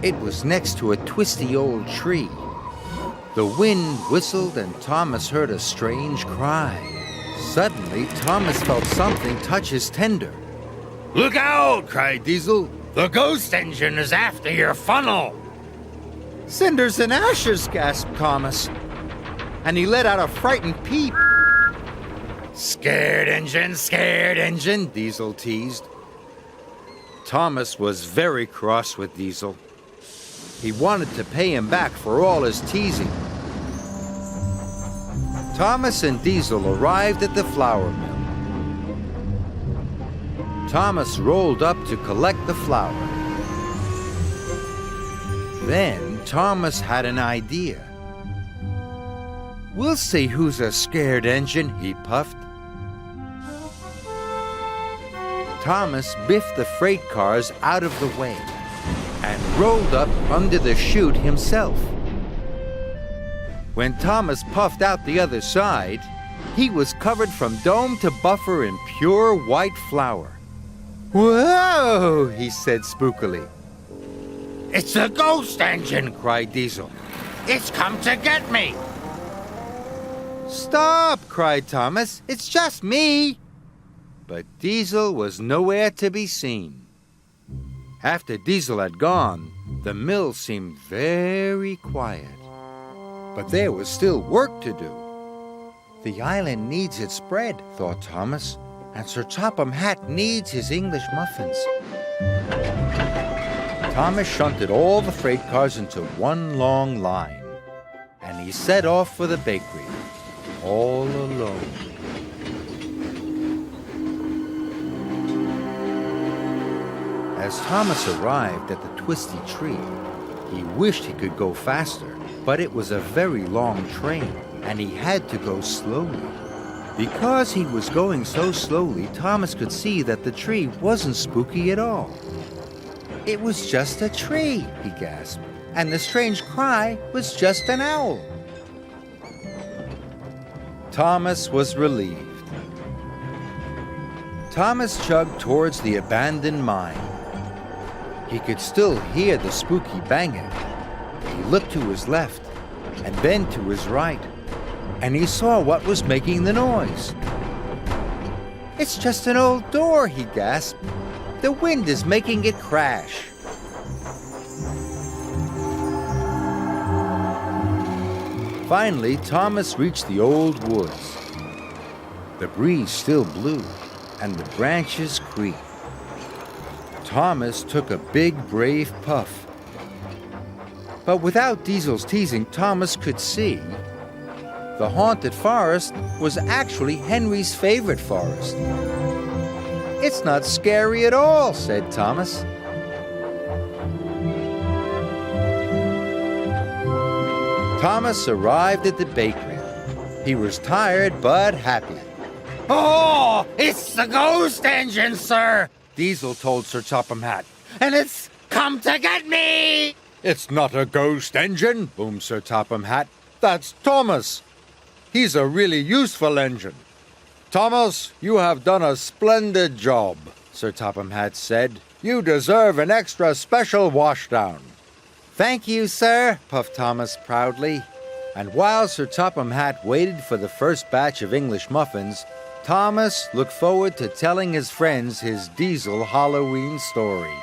It was next to a twisty old tree. The wind whistled and Thomas heard a strange cry. Suddenly, Thomas felt something touch his tender. "Look out!" cried Diesel. "The ghost engine is after your funnel." "Cinders and ashes," gasped Thomas, and he let out a frightened peep. Scared engine, Diesel teased. Thomas was very cross with Diesel. He wanted to pay him back for all his teasing. Thomas and Diesel arrived at the flour mill. Thomas rolled up to collect the flour. Then Thomas had an idea. "We'll see who's a scared engine," he puffed. Thomas biffed the freight cars out of the way and rolled up under the chute himself. When Thomas puffed out the other side, he was covered from dome to buffer in pure white flour. "Whoa!" he said spookily. "It's a ghost engine!" cried Diesel. "It's come to get me!" "Stop!" cried Thomas. "It's just me!" But Diesel was nowhere to be seen. After Diesel had gone, the mill seemed very quiet. But there was still work to do. "The island needs its bread," thought Thomas, "and Sir Topham Hatt needs his English muffins." Thomas shunted all the freight cars into one long line, and he set off for the bakery, all alone. As Thomas arrived at the twisty tree, he wished he could go faster, but it was a very long train, and he had to go slowly. Because he was going so slowly, Thomas could see that the tree wasn't spooky at all. "It was just a tree," he gasped, "and the strange cry was just an owl." Thomas was relieved. Thomas chugged towards the abandoned mine. He could still hear the spooky banging. He looked to his left and then to his right, and he saw what was making the noise. "It's just an old door," he gasped. "The wind is making it crash." Finally, Thomas reached the old woods. The breeze still blew, and the branches creaked. Thomas took a big, brave puff. But without Diesel's teasing, Thomas could see the haunted forest was actually Henry's favorite forest. "It's not scary at all," said Thomas. Thomas arrived at the bakery. He was tired but happy. "Oh, it's the ghost engine, sir!" Diesel told Sir Topham Hatt. "And it's come to get me!" "It's not a ghost engine," boomed Sir Topham Hatt. "That's Thomas. He's a really useful engine." "Thomas, you have done a splendid job," Sir Topham Hatt said. "You deserve an extra special washdown." "Thank you, sir," puffed Thomas proudly. And while Sir Topham Hatt waited for the first batch of English muffins, Thomas looked forward to telling his friends his Diesel Halloween story.